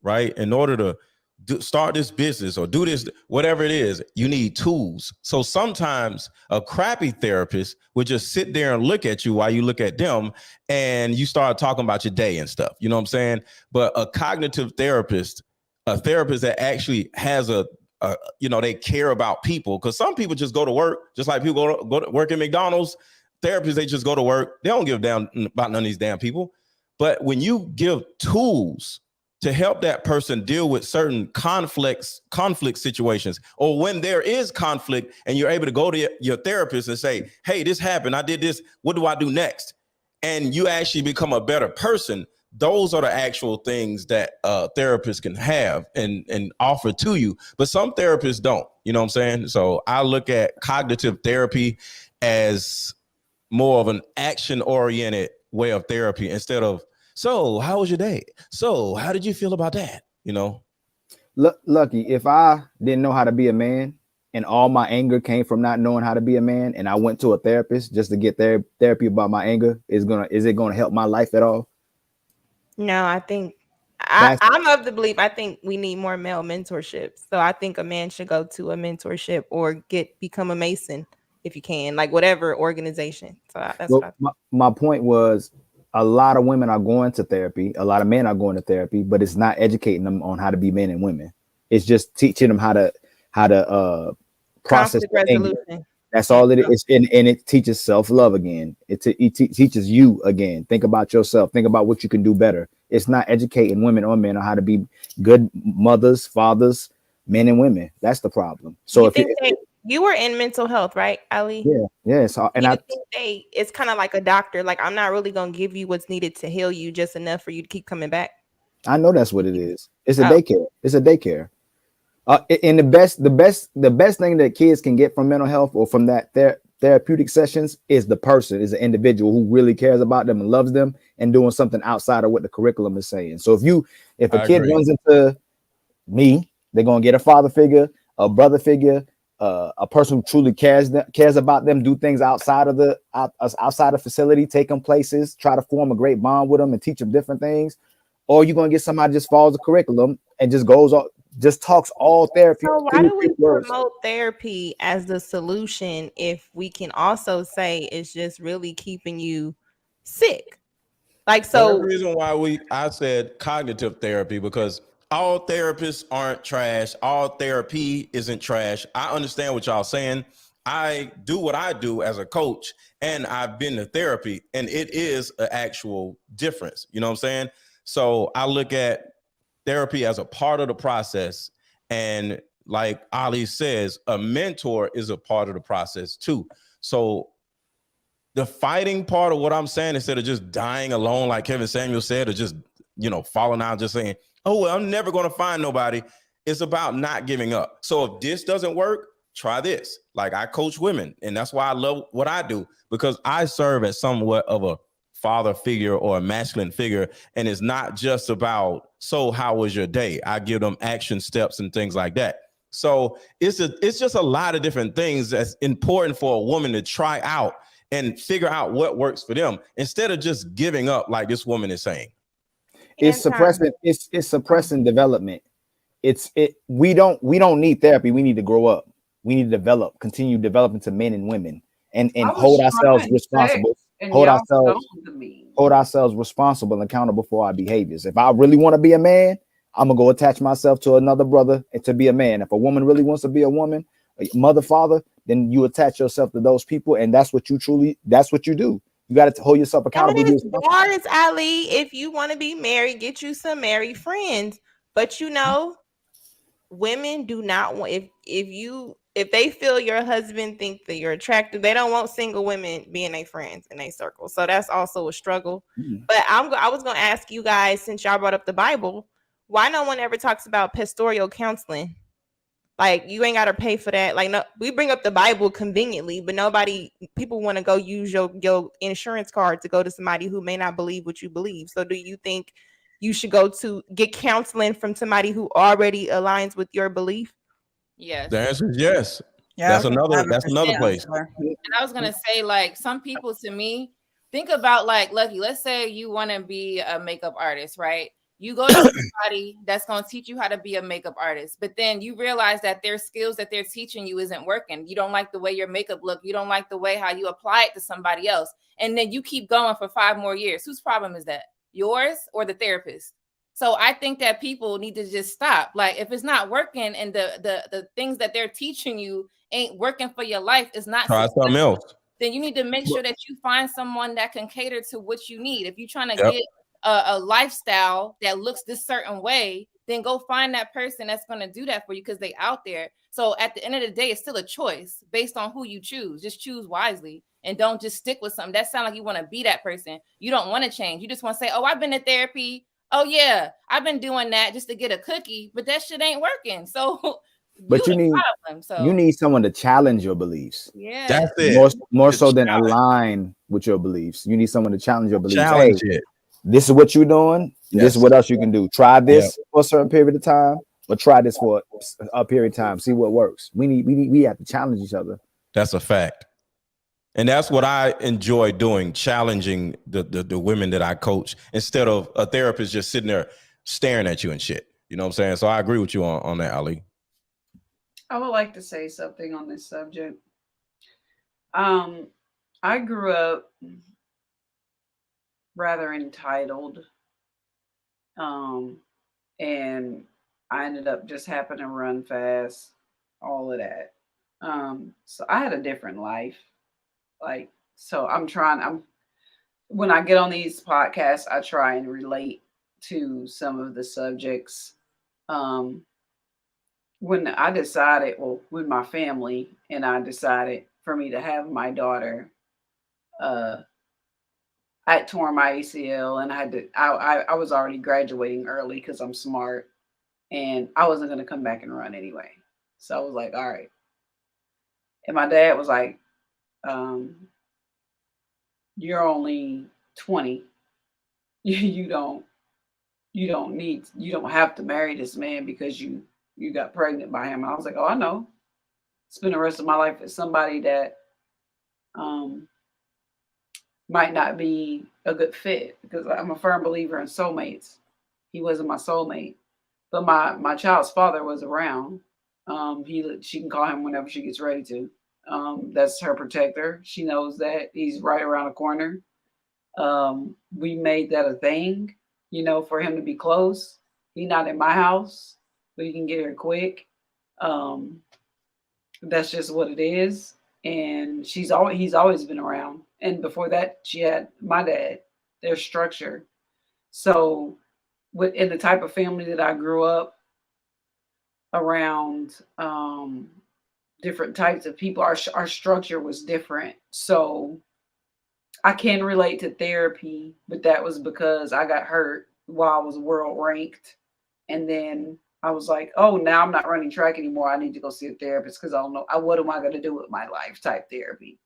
right? In order to start this business or do this, whatever it is, you need tools. So sometimes a crappy therapist would just sit there and look at you while you look at them, and you start talking about your day and stuff. You know what I'm saying? But a cognitive therapist, a therapist that actually has they care about people, because some people just go to work, just like people go to work at McDonald's. Therapists, they just go to work. They don't give a damn about none of these damn people. But when you give tools to help that person deal with certain conflict situations, or when there is conflict and you're able to go to your therapist and say, hey, this happened, I did this, what do I do next? And you actually become a better person. Those are the actual things that therapists can have and offer to you. But some therapists don't, you know what I'm saying? So I look at cognitive therapy as more of an action-oriented way of therapy instead of, so how was your day? So how did you feel about that? You know? Lucky, if I didn't know how to be a man and all my anger came from not knowing how to be a man, and I went to a therapist just to get therapy about my anger, is it gonna help my life at all? No, I think I'm of the belief, I think we need more male mentorship. So I think a man should go to a mentorship or become a Mason if you can, like whatever organization. So that's what my point was. A lot of women are going to therapy. A lot of men are going to therapy, but it's not educating them on how to be men and women. It's just teaching them how to process resolution. That's all it is. And it teaches self-love again. It teaches you again. Think about yourself. Think about what you can do better. It's not educating women or men on how to be good mothers, fathers, men and women. That's the problem. So you were in mental health, right, Ali? Yeah. So, and I think it's kind of like a doctor. Like, I'm not really gonna give you what's needed to heal you, just enough for you to keep coming back. I know that's what it is. It's a daycare. It's a daycare. And the best thing that kids can get from mental health or from that therapeutic sessions is the person, is an individual who really cares about them and loves them and doing something outside of what the curriculum is saying. So if a kid runs into me, they're gonna get a father figure, a brother figure, a person who truly cares about them, do things outside of the facility, take them places, try to form a great bond with them and teach them different things. Or you're gonna get somebody just follows the curriculum and just goes on, just talks all therapy. So why do we promote therapy as the solution if we can also say it's just really keeping you sick? Like, so the reason why I said cognitive therapy, because all therapists aren't trash. All therapy isn't trash. I understand what y'all saying. I do what I do as a coach, and I've been to therapy, and it is an actual difference. You know what I'm saying? So I look at therapy as a part of the process. And like Ali says, a mentor is a part of the process too. So the fighting part of what I'm saying, instead of just dying alone, like Kevin Samuel said, or just, falling out, just saying, oh, well, I'm never going to find nobody. It's about not giving up. So if this doesn't work, try this. Like, I coach women, and that's why I love what I do, because I serve as somewhat of a father figure or a masculine figure. And it's not just about, so how was your day? I give them action steps and things like that. So it's just a lot of different things that's important for a woman to try out and figure out what works for them, instead of just giving up like this woman is saying. It's suppressing development. We don't need therapy. We need to grow up. We need to continue developing to men and women, and hold ourselves responsible. Hold ourselves responsible and accountable for our behaviors. If I really want to be a man, I'm gonna go attach myself to another brother and to be a man. If a woman really wants to be a woman, a mother, father, then you attach yourself to those people, and that's what you do. You got to hold yourself accountable. Bars, Ali. If you want to be married, get you some married friends. But women do not want, if they feel your husband think that you're attractive, they don't want single women being their friends in their circle. So that's also a struggle. But I was going to ask you guys, since y'all brought up the Bible, why no one ever talks about pastoral counseling? Like, you ain't got to pay for that. Like, no, we bring up the Bible conveniently, but people want to go use your insurance card to go to somebody who may not believe what you believe. So do you think you should go to get counseling from somebody who already aligns with your belief? Yes. The answer is yes. Yeah, that's another place. And I was going to say, like, some people, to me, think about, like, Lucky, let's say you want to be a makeup artist, right? You go to somebody that's going to teach you how to be a makeup artist, but then you realize that their skills that they're teaching you isn't working. You don't like the way your makeup look. You don't like the way how you apply it to somebody else. And then you keep going for 5 more years. Whose problem is that? Yours or the therapist? So I think that people need to just stop. Like, if it's not working and the things that they're teaching you ain't working for your life, is not Try something else. then you need to make sure that you find someone that can cater to what you need. If you're trying to Yep. get a lifestyle that looks this certain way, then go find that person that's going to do that for you, because they out there. So at the end of the day, it's still a choice based on who you choose. Just choose wisely and don't just stick with something. That sounds like you want to be that person. You don't want to change. You just want to say, oh, I've been to therapy. Oh yeah, I've been doing that just to get a cookie, but that shit ain't working. So But you need someone to challenge your beliefs. Yeah, that's it. More so than align with your beliefs. You need someone to challenge your beliefs. Challenge Hey, it. this is what you're doing. Yes. This is what else you can do. Try this for a certain period of time, or try this for a period of time. See what works. We have to challenge each other. That's a fact. And that's what I enjoy doing, challenging the women that I coach, instead of a therapist just sitting there staring at you and shit. You know what I'm saying? So I agree with you on that, Ali. I would like to say something on this subject. I grew up rather entitled, and I ended up just happening to run fast, all of that. So I had a different life. Like, so when I get on these podcasts, I try and relate to some of the subjects. When I decided, with my family, and I decided for me to have my daughter, I had torn my ACL, and I was already graduating early because I'm smart, and I wasn't going to come back and run anyway. So I was like, all right. And my dad was like, you're only 20. You don't have to marry this man because you got pregnant by him. And I was like, oh, I know. Spend the rest of my life with somebody that might not be a good fit, because I'm a firm believer in soulmates. He wasn't my soulmate, but my child's father was around. She can call him whenever she gets ready to. That's her protector. She knows that he's right around the corner. We made that a thing, for him to be close. He's not in my house, but he can get here quick. That's just what it is. And he's always been around. And before that, she had my dad, their structure. So in the type of family that I grew up around, different types of people, our structure was different. So I can relate to therapy, but that was because I got hurt while I was world ranked. And then I was like, oh, now I'm not running track anymore. I need to go see a therapist because I don't know what am I going to do with my life type therapy.